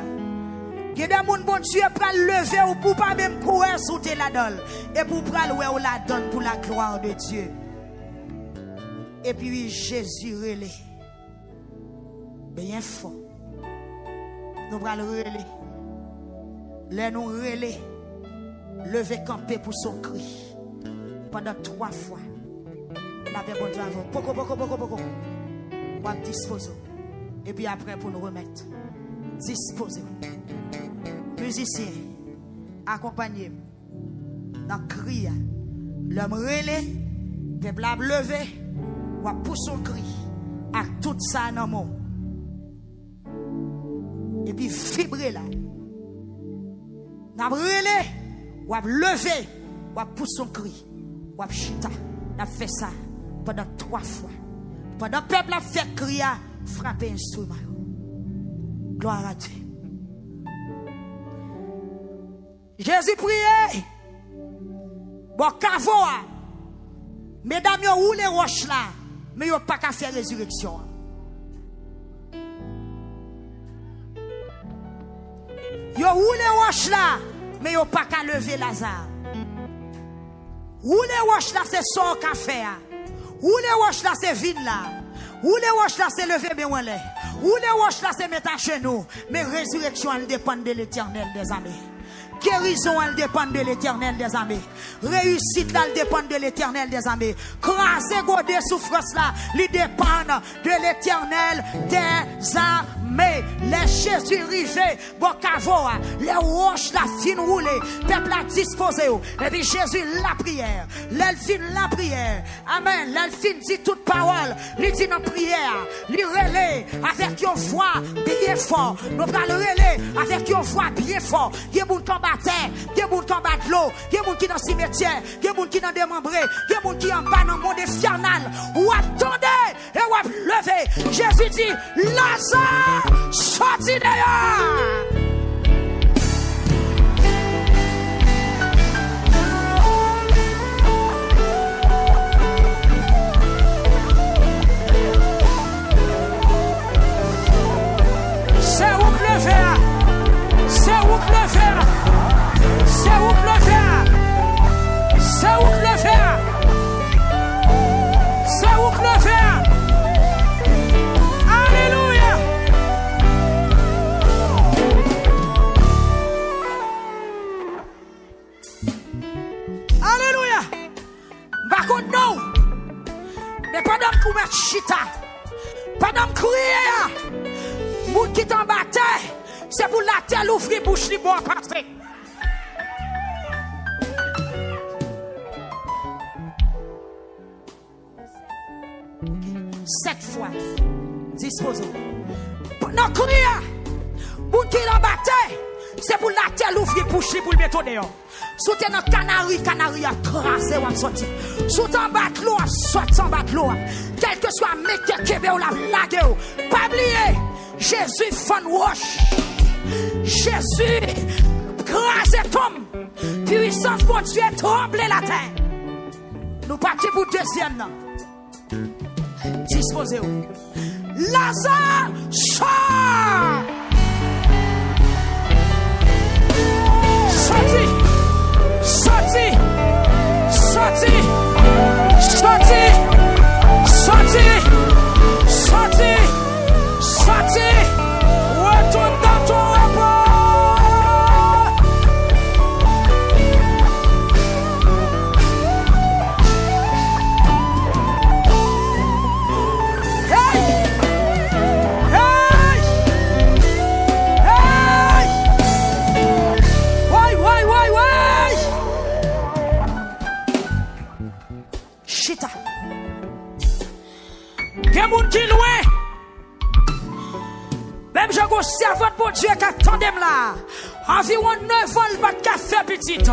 Il y a des gens bon Dieu peut lever ou pour pas même courir sous la donne et pour prendre ou la donne pour la gloire de Dieu. Et puis Jésus relais bien fort. Nous allons relais. Les nous relais. Lever camper pour son cri pendant 3 fois. La paix bon Dieu avant. Beaucoup. On va disposer. Et puis après pour nous remettre. Disposer. Musiciens, accompagnez dans le cri. L'homme relais, peuple a levé, ou a poussé son cri à tout ça dans le monde. Et puis vibrer là. N'a relais, ou a levé, ou a poussé son cri, ou a chita. N'a fait ça pendant 3 fois. Pendant que le peuple a fait crier, frapper instrument. Gloire à Dieu. Jésus priait. Bon, cavoa. Mesdames, vous les roches là, mais vous pas qu'à faire résurrection. Vous les roches là, mais vous pas qu'à lever Lazare. Vous les roches là, c'est son café. Vous les roches là, c'est vide là. Vous les roches là, c'est lever bien là. Vous les roches là, c'est mettre à genoux. Mais résurrection, elle dépend de l'Éternel des armées. Guérison, elle dépend de l'Éternel des armées. Réussite, là, elle dépend de l'Éternel des armées. Craser, goder, souffrance, là, elle dépend de l'Éternel des armées. Les Jésus rivés, Bocavo, les roches, la fin roulée, peuple a disposé. Et puis Jésus, la prière. L'elfine, la prière. Amen. L'elfine dit toute parole. Il dit dans prière. Il relais avec une voix bien fort. Nous allons relais avec une voix bien fort. Il y a des gens qui combattent, il y a des gens qui combattent l'eau, il y a des gens qui sont dans le cimetière, il y a des gens qui sont démembrés, il y a des gens qui sont en bas dans le monde infernal. Ou attendez et ou levez. Jésus dit, Lazare, sorti dehors. Par contre, non. Mais pendant que vous mettez chita, pendant que vous criez, vous qui t'en battez, c'est pour la terre ouvrir bouche libre à passer. Sept fois. Disposez. Pendant que vous criez, vous qui t'en battez, c'est pour la terre ouvrir bouche libre pour le mettre dehors. Soutien dans canari a crasé ou a sorti. Soutien bat l'eau, sorti en bat l'eau. Quel que soit mec qui ou la blague. Pas oublier, Jésus fon wash. Jésus crasé tombe. Puissance pour Dieu trembler la terre. Nous partons pour deuxième là. Disposez-vous. Lazare sort. Sorti. Sorti, sorti, sorti, sorti, sorti, sorti, retourne dans ton rapport. Hey, hey, hey, why. Chita. Il y a des gens qui sont loin. Même j'ai un servant pour Dieu qui attendait là. Environ 9 ans, il va te faire petite.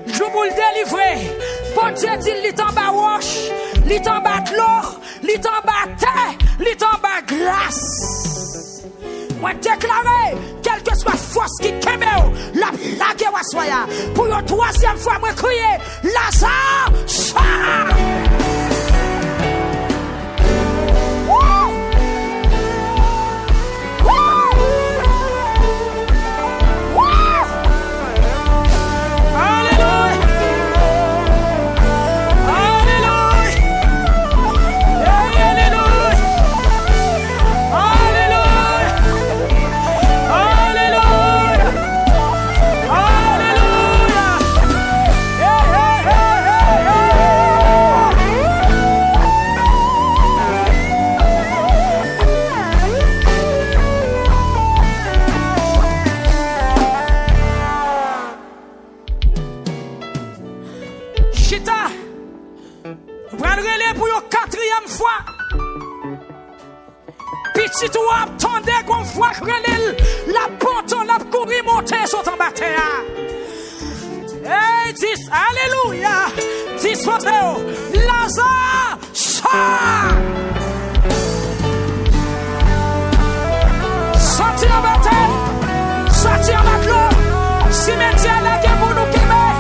Je vous le délivrer. Bon Dieu dit, il est en bas roche, il est en bas de l'eau, il est en bas terre, il est en bas glace. Moi déclaré, quelle que soit force qui keme la blague wa soya. Pour une troisième fois, moi crier, Lazare, sort. Si tu attendais qu'on voit la porte, on a couru monter sur ton bâtiment. Hey, dis, alléluia. Disposez-vous. Lazare, sort. Sorti en bâtiment. Sorti en matelot. Cimetière la guerre pour nous quémer.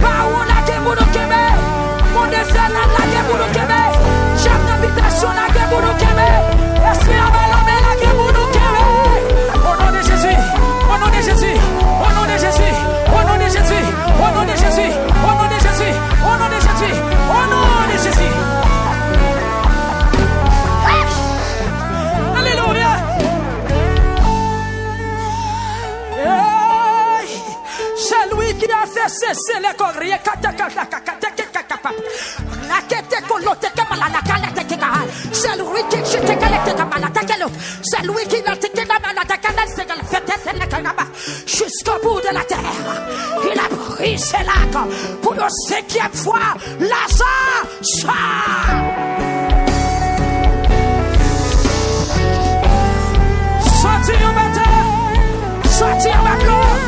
Baron la guerre pour nous quémer. Mon défait la guerre pour nous quémer. Chef d'habitation la guerre pour nous quémer. Esprit en bas la guerre pour nous quémer. Au nom de Jésus. Au nom de Jésus. Au nom de Jésus. Au nom de Jésus. Au nom de Jésus. Au nom de Jésus. Au nom de Jésus. Au nom de Jésus. Alléluia. C'est lui qui a fait cesser les corps. C'est lui qui c'est lui qui jusqu'au bout de la terre. Il a pris ses lacs pour une cinquième fois. Lazare sort. Sorti en bataille. Sorti en bataille.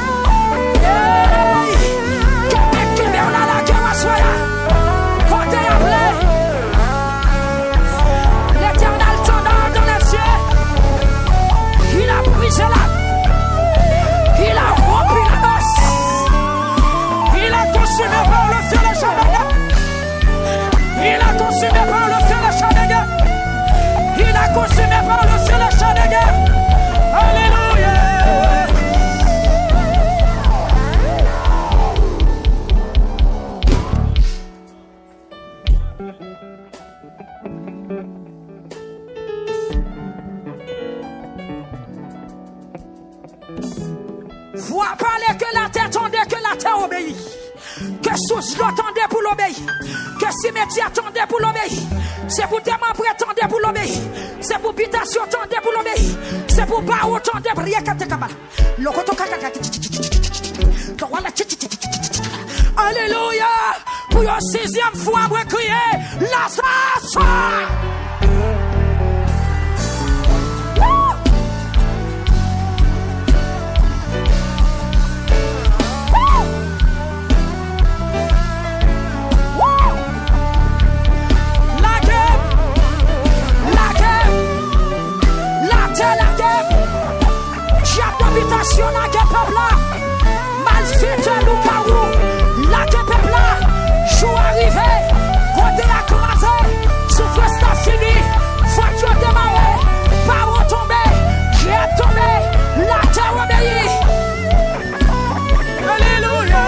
Il a rempli la noce. Il a consumé par le feu le Chanega. Il a consumé par le feu le Chanega. Il a consumé par le feu le Chanega. Alléluia. Vois parler que la terre tombe, que la terre obéit. Que source l'attendait pour l'obéir. Que cimetière attendait pour l'obéir. C'est pour des membres attendait pour l'obéir. C'est pour habitation attendait pour l'obéir. C'est pour barreau attendait pour rien qu'à te cabal. Alléluia. Pour la 6e fois, on va crier Lazare. Habitation la guerre peuple là, malfait nous carou, la guerre peuple là, jour arrivé, côté à crasé, souffrance n'a fini, voiture démarrée, parole tombée, j'ai tombé, la terre obéit. Alléluia.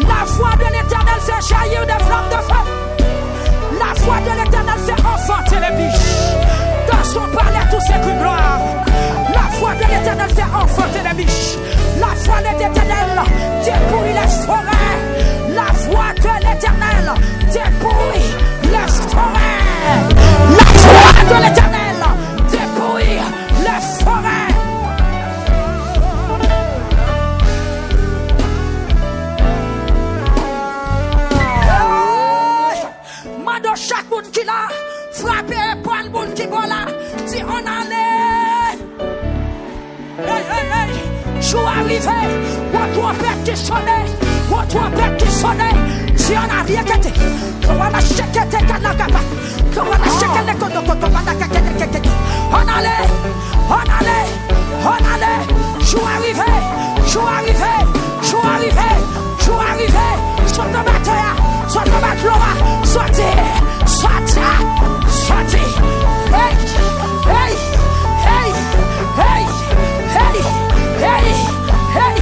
La foi de l'Éternel fait jaillir des flammes de feu. La foi de l'Éternel fait enfanter les biches. Dans son palais, tous ses cris gloire. La foi de l'Éternel fait enfanter les biches. La foi de l'Éternel dépouille les forêts. La foi de l'Éternel dépouille les forêts. La foi de l'Éternel dépouille les forêts. Mando chaque monde qui l'a frappé par le monde qui va là, si on allait. Hey, hey, hey, jour arrivé, on trompette qui sonnait, on trompette qui sonnait, si on a rien quitté, on va la checker tes canagaba, on va la checker les cotocotos, on allait, on allait, on allait, jour arrivé, jour arrivé, jour arrivé, jour arrivé, soit de bataille, soit de bataille, sortez, sortez, sortez, hey, hey, hey, hey, hey, hey, hey.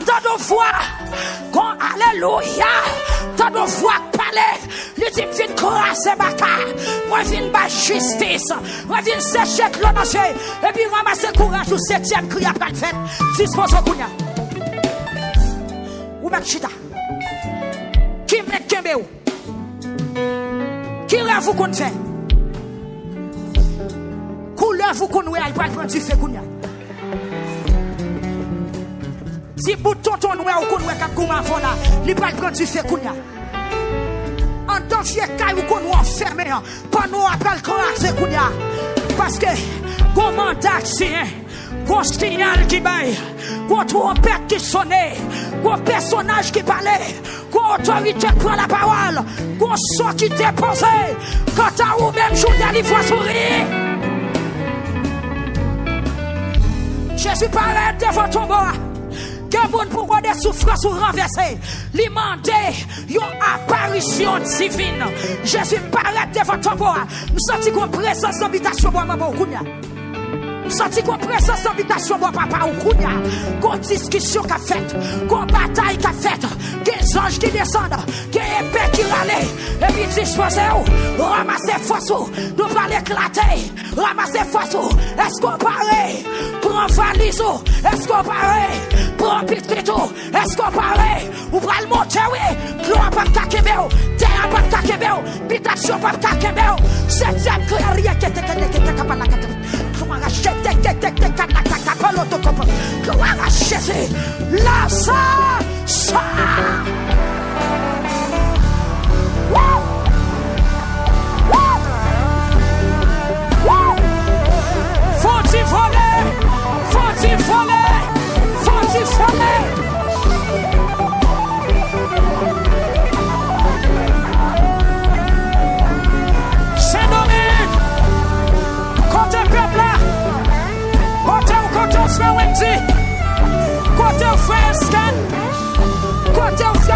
Dans nos voix, quand alléluia, dans nos voix parler, les types viennent crasser baka, moi viens bas justice, moi viens sécher l'eau dans et puis ramasser courage au 7e cri après le fait, dispose au kounya. Ou met chita, qui met kembe ou, qui rêve vous qu'on fait, couleur vous qu'on oué, il va prendre du fait kounya. Si bouton ton oué ou qu'on oué kap kouman fona, il va prendre du fait kounya. En tant que caille ou qu'on ou enfermé, pas nous appelle crasser kounya. Parce que, comment d'action, qu'on signal qui baille, qu'on trompette qui sonne, qu'on personnage qui parlait, qu'on autorité prend la parole, qu'on sort qui dépose, quand t'as ou même jour d'anniversaire sourire. Jésus paraît devant ton bois. Que bon pour des souffrances ou renverser, lui demander une apparition divine. Jésus paraît devant ton bois. Nous sentons qu'on présence d'invitation pour maman ou kounya. Nous sentons qu'on présence d'invitation pour papa ou kounya. Qu'on discussion qu'a faite, qu'on bataille qu'a faite, des anges qui descendent, des épées qui râlent, et puis disposez où, ramassez force où, nous pas l'éclater, ramassez force où, est-ce qu'on paraît, prends valise où, est-ce qu'on paraît, prends pitrito, est-ce qu'on paraît, ou pas le monter, oui, gloire pas de kakebeo, terre pas de kakebeo, pitation pas de kakebeo, 7e clairier qui était capable de la gloire à Jésus, gloire à Jésus, là ça. Faut-il voler? Faut-il voler? Faut-il voler? Saint-Dominique, côté peuple là, côté on se fait Wendy, côté on fait scan, côté on fait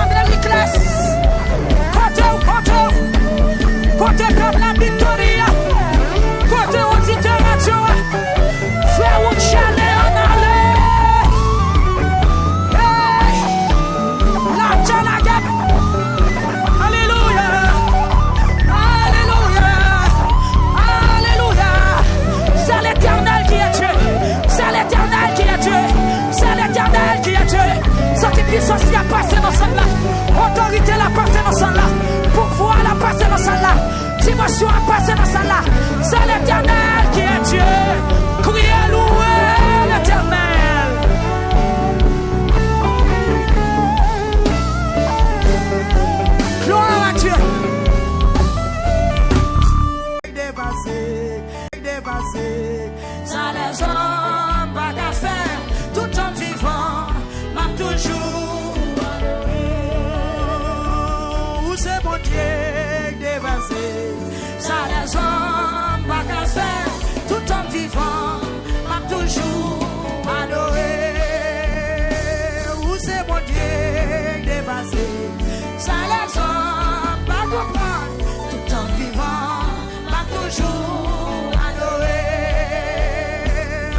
ça les hommes pas comprendre, tout en vivant, pas toujours adorer.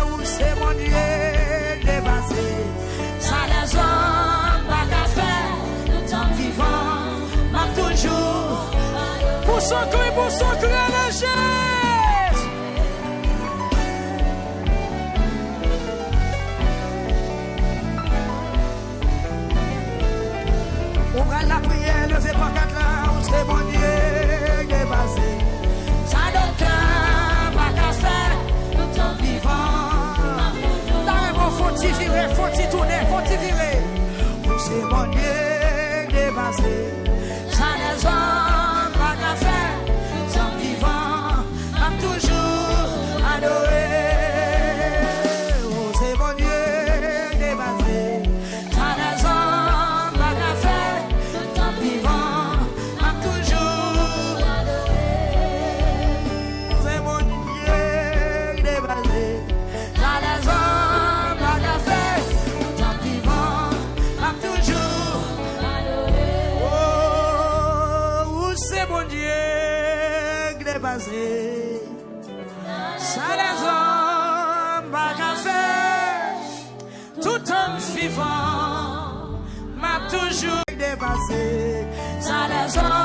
Où c'est mon Dieu dépassé, ça les hommes pas qu'à faire, tout en vivant, pas toujours. Pour son cri, la chaise. Ouvre la prière, levez pas quatre là, où c'est mon Dieu dépassé. Ça docteur, pas qu'à faire, tout en vivant. Dans le bon, faut-il virer, faut-il tourner, faut-il virer. Où c'est mon Dieu dépassé. Ça les hommes, pas qu'à faire, tout en vivant, pas toujours adorer. Où c'est mon Dieu dépassé. Ça les hommes, pas qu'à faire, tout en vivant, pas toujours adorer. C'est mon Dieu dépassé. Ça les hommes, pas qu'à faire, tout en vivant, pas toujours adorer. Oh, où c'est mon Dieu dépassé. Ça les hommes, pas qu'à faire, tout en vivant, m'a toujours dépassé. Ça les hommes.